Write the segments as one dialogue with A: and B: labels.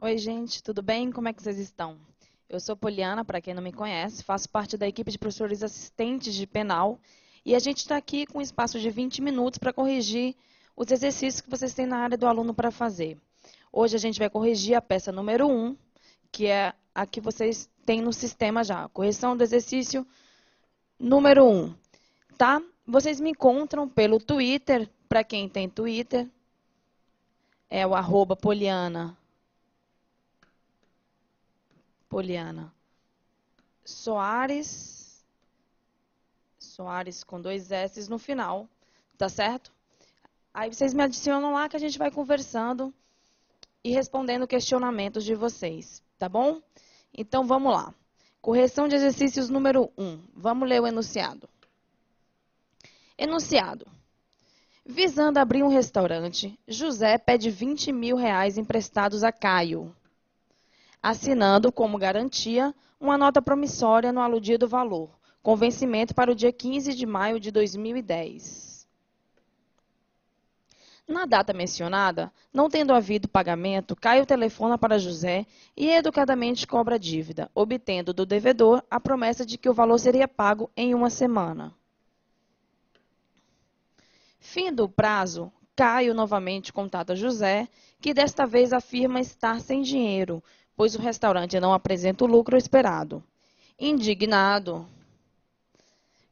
A: Oi, gente, tudo bem? Como é que vocês estão? Eu sou Poliana, para quem não me conhece, faço parte da equipe de professores assistentes de penal e a gente está aqui com um espaço de 20 minutos para corrigir os exercícios que vocês têm na área do aluno para fazer. Hoje a gente vai corrigir a peça número 1, que é a que vocês têm no sistema já. Correção do exercício número 1, tá? Vocês me encontram pelo Twitter, para quem tem Twitter, é o @Poliana Soares com 2 S no final, tá certo? Aí vocês me adicionam lá que a gente vai conversando e respondendo questionamentos de vocês, tá bom? Então vamos lá. Correção de exercícios número 1. Vamos ler o enunciado. Enunciado. Visando abrir um restaurante, José pede R$ 20.000 emprestados a Caio, assinando como garantia uma nota promissória no aludido valor, com vencimento para o dia 15 de maio de 2010. Na data mencionada, não tendo havido pagamento, Caio telefona para José e educadamente cobra a dívida, obtendo do devedor a promessa de que o valor seria pago em uma semana. Fim do prazo, Caio novamente contata José, que desta vez afirma estar sem dinheiro, pois o restaurante não apresenta o lucro esperado. Indignado,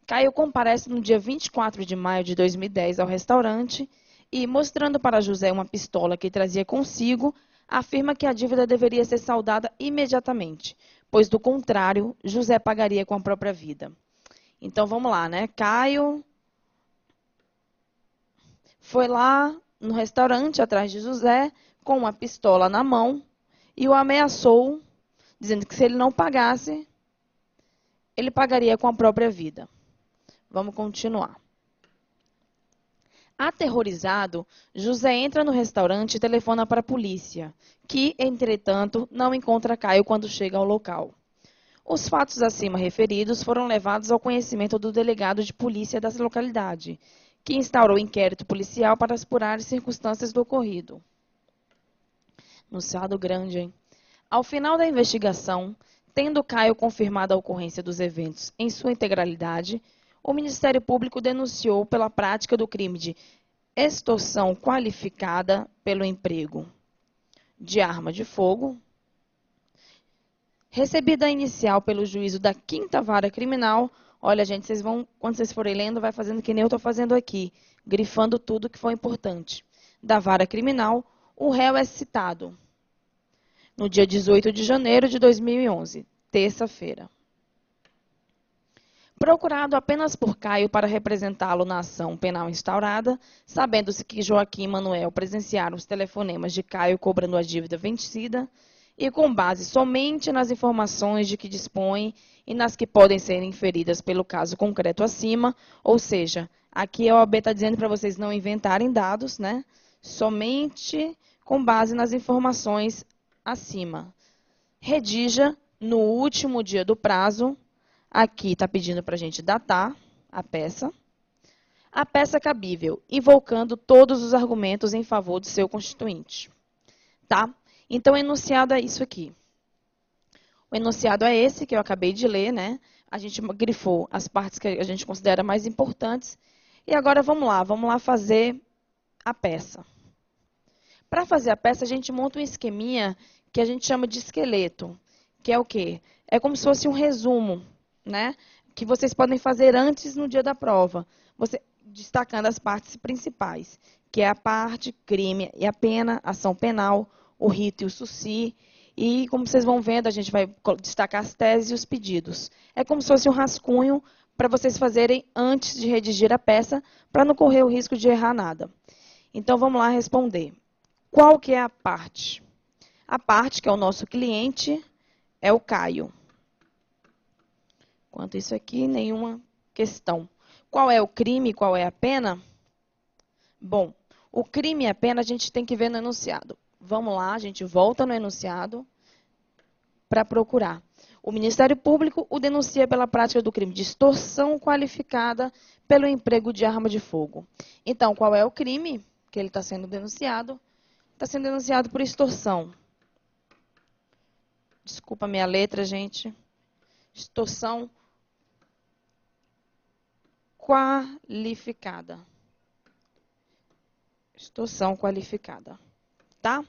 A: Caio comparece no dia 24 de maio de 2010 ao restaurante e, mostrando para José uma pistola que trazia consigo, afirma que a dívida deveria ser saldada imediatamente, pois, do contrário, José pagaria com a própria vida. Então, vamos lá, né? Caio foi lá no restaurante atrás de José com uma pistola na mão e o ameaçou, dizendo que se ele não pagasse, ele pagaria com a própria vida. Vamos continuar. Aterrorizado, José entra no restaurante e telefona para a polícia, que, entretanto, não encontra Caio quando chega ao local. Os fatos acima referidos foram levados ao conhecimento do delegado de polícia da localidade, que instaurou inquérito policial para apurar as circunstâncias do ocorrido. Enunciado grande, hein? Ao final da investigação, tendo Caio confirmado a ocorrência dos eventos em sua integralidade, o Ministério Público denunciou pela prática do crime de extorsão qualificada pelo emprego de arma de fogo, recebida a inicial pelo juízo da 5ª Vara Criminal. Olha, gente, vocês vão, quando vocês forem lendo, vai fazendo que nem eu estou fazendo aqui, grifando tudo que foi importante. Da Vara Criminal, o réu é citado no dia 18 de janeiro de 2011, terça-feira. Procurado apenas por Caio para representá-lo na ação penal instaurada, sabendo-se que Joaquim e Manuel presenciaram os telefonemas de Caio cobrando a dívida vencida, e com base somente nas informações de que dispõe e nas que podem ser inferidas pelo caso concreto acima, ou seja, aqui a OAB está dizendo para vocês não inventarem dados, né? Somente com base nas informações acima. Redija no último dia do prazo. Aqui está pedindo para a gente datar a peça. A peça cabível, invocando todos os argumentos em favor do seu constituinte. Tá? Então, o enunciado é isso aqui. O enunciado é esse que eu acabei de ler, né? A gente grifou as partes que a gente considera mais importantes. E agora vamos lá fazer a peça. Para fazer a peça, a gente monta um esqueminha que a gente chama de esqueleto, que é o quê? É como se fosse um resumo, né? Que vocês podem fazer antes no dia da prova, você destacando as partes principais, que é a parte, crime e a pena, ação penal, o rito e o suci, e como vocês vão vendo, a gente vai destacar as teses e os pedidos. É como se fosse um rascunho para vocês fazerem antes de redigir a peça, para não correr o risco de errar nada. Então, vamos lá responder. Qual que é a parte? A parte, que é o nosso cliente, é o Caio. Quanto isso aqui, nenhuma questão. Qual é o crime e qual é a pena? Bom, o crime e a pena a gente tem que ver no enunciado. Vamos lá, a gente volta no enunciado para procurar. O Ministério Público o denuncia pela prática do crime de extorsão qualificada pelo emprego de arma de fogo. Então, qual é o crime que ele está sendo denunciado? Está sendo denunciado por extorsão. Desculpa a minha letra, gente. Extorsão qualificada. Extorsão qualificada. Tá?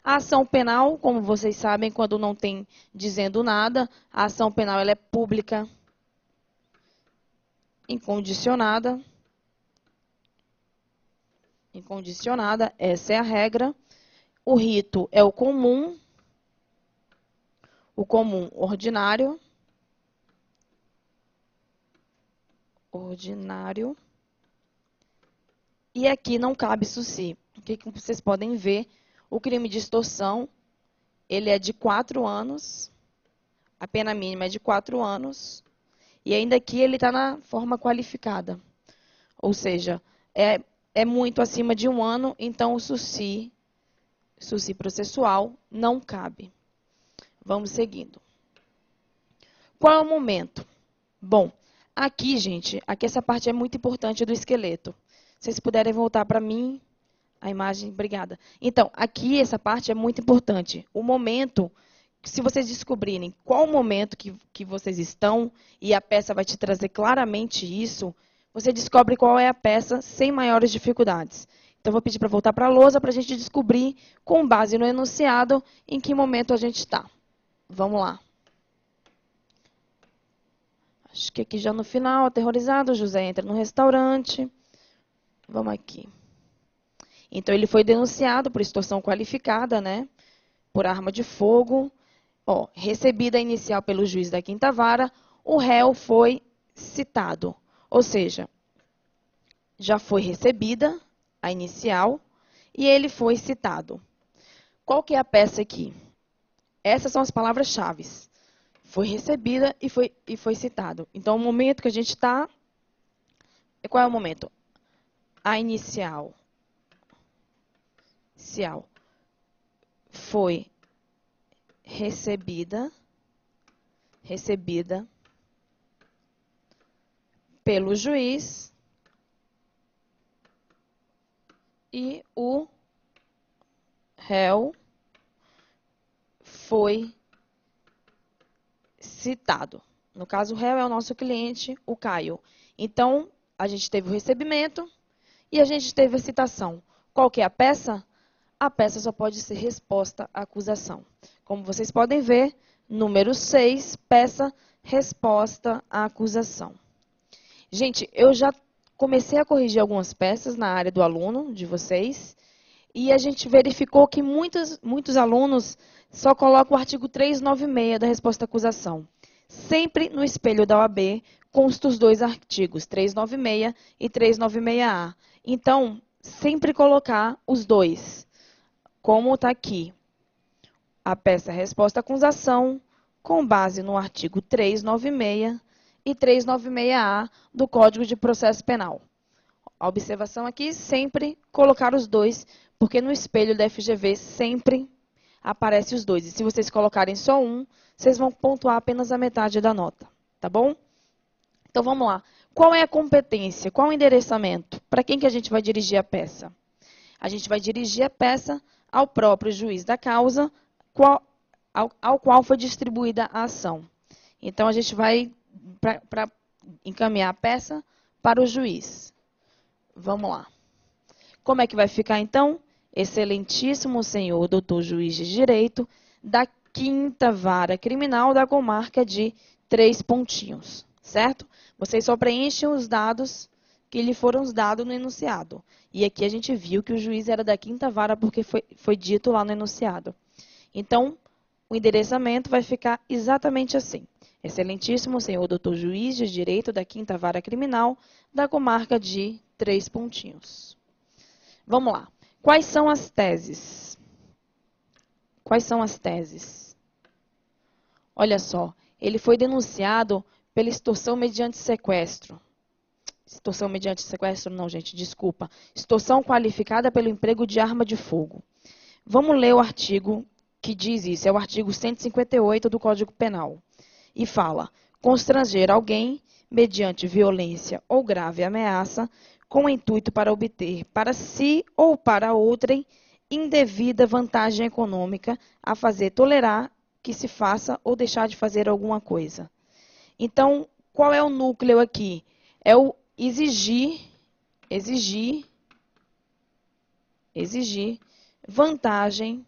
A: A ação penal, como vocês sabem, quando não tem dizendo nada, a ação penal ela é pública, incondicionada. Incondicionada, essa é a regra. O rito é o comum ordinário. Ordinário. E aqui não cabe suci. Aqui, como vocês podem ver, o crime de extorsão, ele é de 4 anos. A pena mínima é de 4 anos. E ainda aqui ele está na forma qualificada. Ou seja, é muito acima de 1 ano, então o suci processual não cabe. Vamos seguindo. Qual é o momento? Bom, aqui, gente, aqui essa parte é muito importante do esqueleto. Se vocês puderem voltar para mim, a imagem, obrigada. Então, aqui essa parte é muito importante. O momento, se vocês descobrirem qual o momento que vocês estão, e a peça vai te trazer claramente isso, você descobre qual é a peça sem maiores dificuldades. Então, eu vou pedir para voltar para a lousa para a gente descobrir, com base no enunciado, em que momento a gente está. Vamos lá. Acho que aqui já no final, aterrorizado, José entra no restaurante. Vamos aqui. Então, ele foi denunciado por extorsão qualificada, né? Por arma de fogo. Ó, recebida a inicial pelo juiz da quinta vara, o réu foi citado. Ou seja, já foi recebida a inicial e ele foi citado. Qual que é a peça aqui? Essas são as palavras-chave. Foi recebida e foi citado. Então, o momento que a gente está... Qual é o momento? A inicial. Foi recebida pelo juiz e o réu foi citado. No caso, o réu é o nosso cliente, o Caio. Então, a gente teve o recebimento e a gente teve a citação. Qual que é a peça? A peça só pode ser resposta à acusação. Como vocês podem ver, número 6, peça, resposta à acusação. Gente, eu já comecei a corrigir algumas peças na área do aluno, de vocês, e a gente verificou que muitos alunos só colocam o artigo 396 da resposta à acusação. Sempre no espelho da OAB constam os 2 artigos, 396 e 396A. Então, sempre colocar os 2. Como está aqui, a peça resposta à acusação, com base no artigo 396 e 396A do Código de Processo Penal. A observação aqui, sempre colocar os 2, porque no espelho da FGV sempre aparece os 2. E se vocês colocarem só um, vocês vão pontuar apenas a metade da nota, tá bom? Então, vamos lá. Qual é a competência? Qual é o endereçamento? Para quem que a gente vai dirigir a peça? A gente vai dirigir a peça ao próprio juiz da causa, ao qual foi distribuída a ação. Então, a gente vai para encaminhar a peça para o juiz. Vamos lá. Como é que vai ficar, então? Excelentíssimo senhor doutor juiz de direito da quinta vara criminal da comarca de 3 pontinhos, certo? Vocês só preenchem os dados que lhe foram dados no enunciado. E aqui a gente viu que o juiz era da quinta vara porque foi dito lá no enunciado. Então, o endereçamento vai ficar exatamente assim. Excelentíssimo senhor doutor juiz de direito da quinta vara criminal da comarca de 3 pontinhos. Vamos lá. Quais são as teses? Quais são as teses? Olha só, ele foi denunciado pela extorsão mediante sequestro. Extorsão mediante sequestro, não, gente, desculpa. Extorsão qualificada pelo emprego de arma de fogo. Vamos ler o artigo que diz isso. É o artigo 158 do Código Penal. E fala: constranger alguém mediante violência ou grave ameaça com o intuito para obter para si ou para outrem indevida vantagem econômica a fazer tolerar que se faça ou deixar de fazer alguma coisa. Então, qual é o núcleo aqui? É o exigir vantagem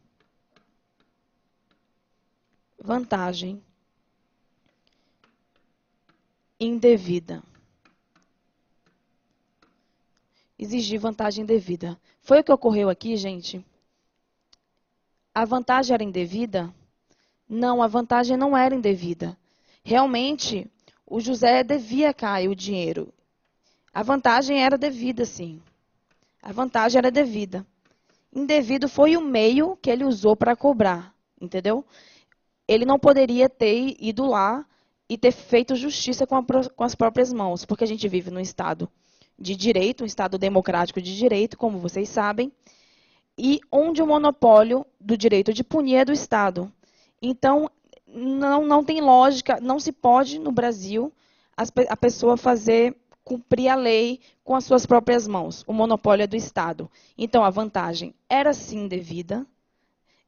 A: indevida. Exigir vantagem indevida. Foi o que ocorreu aqui, gente? A vantagem era indevida? Não, a vantagem não era indevida. Realmente, o José devia a Caio o dinheiro. A vantagem era devida, sim. A vantagem era devida. Indevido foi o meio que ele usou para cobrar, entendeu? Ele não poderia ter ido lá e ter feito justiça com as próprias mãos, porque a gente vive num Estado de direito, um Estado democrático de direito, como vocês sabem, e onde o monopólio do direito de punir é do Estado. Então, não tem lógica, não se pode, no Brasil, a pessoa cumprir a lei com as suas próprias mãos. O monopólio é do Estado. Então, a vantagem era sim devida,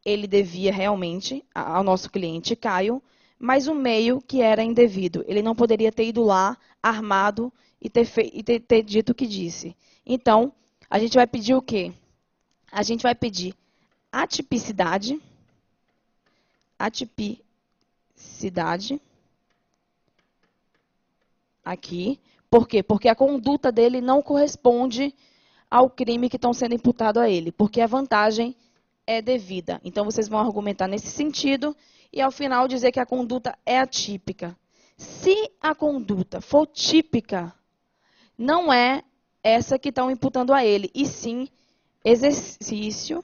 A: ele devia realmente ao nosso cliente Caio, mas o meio que era indevido. Ele não poderia ter ido lá armado e ter dito o que disse. Então, a gente vai pedir o quê? A gente vai pedir atipicidade aqui. Por quê? Porque a conduta dele não corresponde ao crime que estão sendo imputado a ele, porque a vantagem é devida. Então, vocês vão argumentar nesse sentido e, ao final, dizer que a conduta é atípica. Se a conduta for típica, não é essa que estão imputando a ele, e sim exercício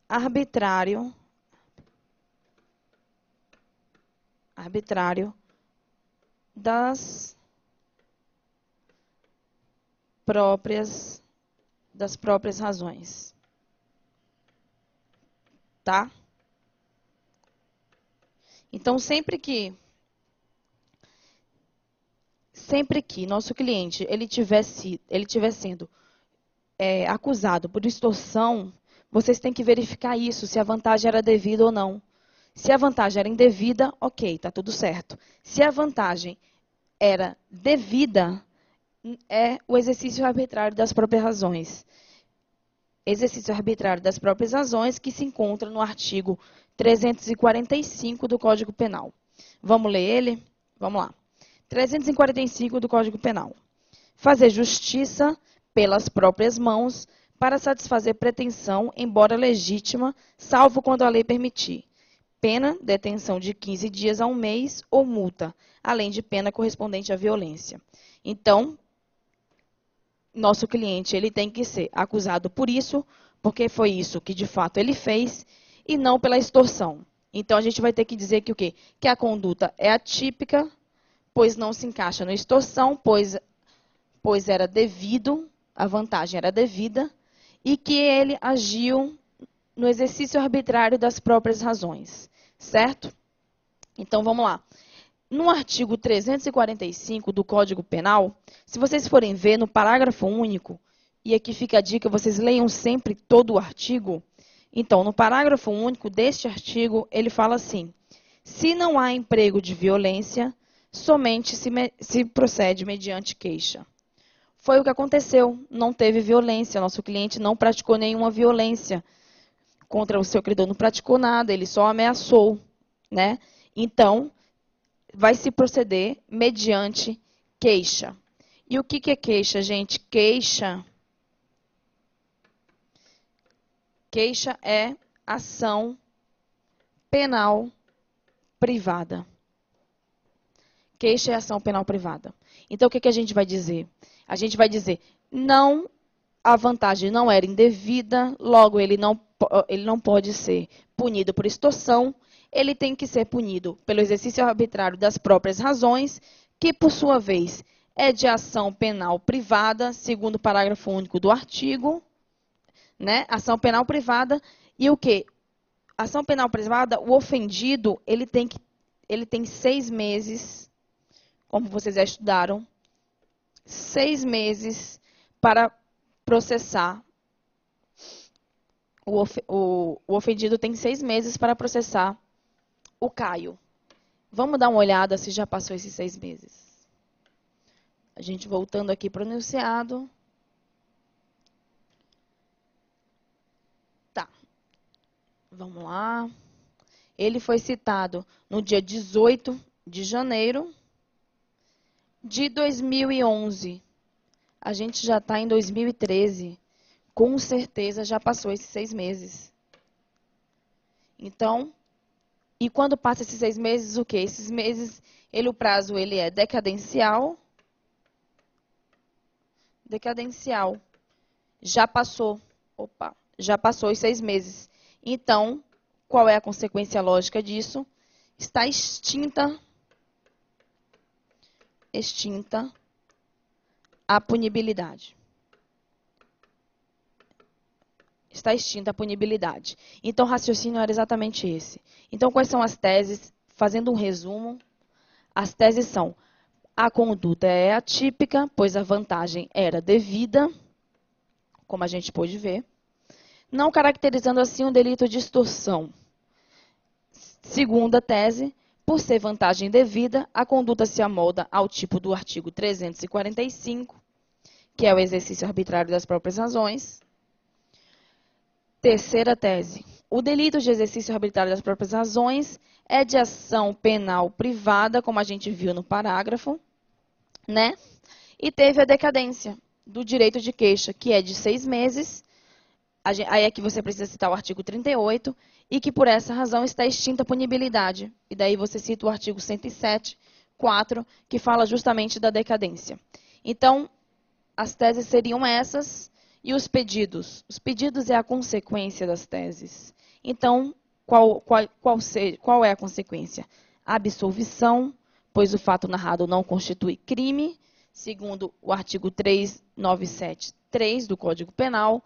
A: arbitrário das próprias razões. Tá? Então, sempre que nosso cliente ele tiver sendo acusado por extorsão, vocês têm que verificar isso, se a vantagem era devida ou não. Se a vantagem era indevida, ok, está tudo certo. Se a vantagem era devida, é o exercício arbitrário das próprias razões. Exercício arbitrário das próprias razões que se encontra no artigo 345 do Código Penal. Vamos ler ele? Vamos lá. 345 do Código Penal. Fazer justiça pelas próprias mãos para satisfazer pretensão, embora legítima, salvo quando a lei permitir. Pena, detenção de 15 dias a 1 mês ou multa, além de pena correspondente à violência. Então, nosso cliente ele tem que ser acusado por isso, porque foi isso que de fato ele fez, e não pela extorsão. Então, a gente vai ter que dizer que o quê? Que a conduta é atípica, pois não se encaixa na extorsão, pois era devido, a vantagem era devida, e que ele agiu no exercício arbitrário das próprias razões. Certo? Então, vamos lá. No artigo 345 do Código Penal, se vocês forem ver no parágrafo único, e aqui fica a dica, vocês leiam sempre todo o artigo. Então, no parágrafo único deste artigo, ele fala assim: se não há emprego de violência, somente se procede mediante queixa. Foi o que aconteceu, não teve violência, nosso cliente não praticou nenhuma violência contra o seu credor, não praticou nada, ele só ameaçou, né? Então, vai se proceder mediante queixa. E o que é queixa, gente? Queixa é ação penal privada. Queixa é ação penal privada. Então, o que a gente vai dizer? A gente vai dizer, não, a vantagem não era indevida, logo ele não pode ser punido por extorsão, ele tem que ser punido pelo exercício arbitrário das próprias razões, que, por sua vez, é de ação penal privada, segundo o parágrafo único do artigo, né? Ação penal privada, e o quê? Ação penal privada, o ofendido, ele tem 6 meses, como vocês já estudaram, 6 meses para processar o ofendido tem 6 meses para processar o Caio. Vamos dar uma olhada se já passou esses 6 meses. A gente voltando aqui para o enunciado. Tá. Vamos lá. Ele foi citado no dia 18 de janeiro de 2011. A gente já está em 2013. Com certeza já passou esses 6 meses. Então, e quando passa esses 6 meses, o quê? Esses meses, o prazo ele é decadencial. Decadencial. Já passou. Opa, já passou os 6 meses. Então, qual é a consequência lógica disso? Está extinta a punibilidade. Está extinta a punibilidade. Então, o raciocínio era exatamente esse. Então, quais são as teses? Fazendo um resumo, as teses são: a conduta é atípica, pois a vantagem era devida, como a gente pôde ver, não caracterizando assim um delito de extorsão. Segunda tese, por ser vantagem devida, a conduta se amolda ao tipo do artigo 345, que é o exercício arbitrário das próprias razões. Terceira tese, o delito de exercício arbitrário das próprias razões é de ação penal privada, como a gente viu no parágrafo, né? E teve a decadência do direito de queixa, que é de 6 meses, aí é que você precisa citar o artigo 38, e que por essa razão está extinta a punibilidade. E daí você cita o artigo 107, 4, que fala justamente da decadência. Então, as teses seriam essas, e os pedidos? Os pedidos é a consequência das teses. Então, qual é a consequência? A absolvição, pois o fato narrado não constitui crime, segundo o artigo 397.3 do Código Penal.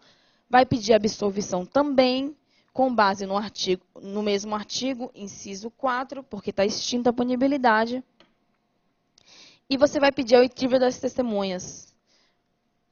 A: Vai pedir absolvição também, com base no mesmo artigo, inciso 4, porque está extinta a punibilidade. E você vai pedir a oitiva das testemunhas.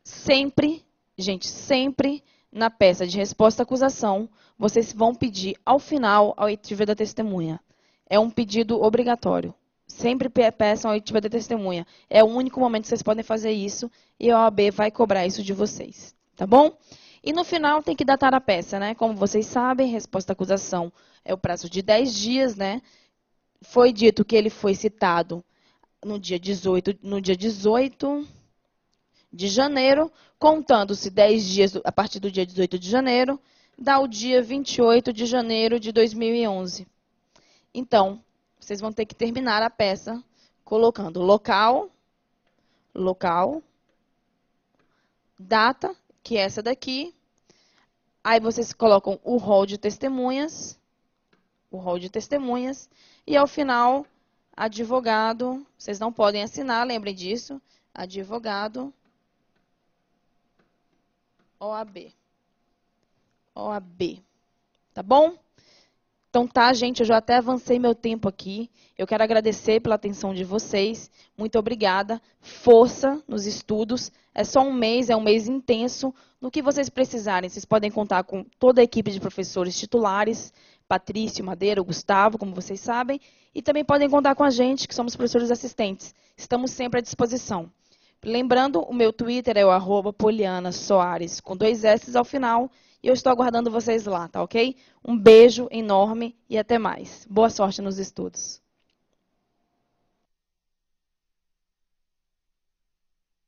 A: Sempre, gente, sempre na peça de resposta à acusação, vocês vão pedir ao final a oitiva da testemunha. É um pedido obrigatório. Sempre peçam a oitiva da testemunha. É o único momento que vocês podem fazer isso e a OAB vai cobrar isso de vocês. Tá bom? E no final tem que datar a peça, né? Como vocês sabem, resposta à acusação é o prazo de 10 dias, né? Foi dito que ele foi citado no dia 18 de janeiro, contando-se 10 dias a partir do dia 18 de janeiro, dá o dia 28 de janeiro de 2011. Então, vocês vão ter que terminar a peça colocando local, data, que é essa daqui. Aí vocês colocam o rol de testemunhas, e ao final, advogado, vocês não podem assinar, lembrem disso, advogado, OAB. Tá bom? Então tá, gente, eu já até avancei meu tempo aqui. Eu quero agradecer pela atenção de vocês. Muito obrigada. Força nos estudos. É só um mês, é um mês intenso. No que vocês precisarem, vocês podem contar com toda a equipe de professores titulares, Patrício, Madeira, Gustavo, como vocês sabem, e também podem contar com a gente, que somos professores assistentes. Estamos sempre à disposição. Lembrando, o meu Twitter é o @PolianaSoares, com 2 S ao final, e eu estou aguardando vocês lá, tá ok? Um beijo enorme e até mais. Boa sorte nos estudos.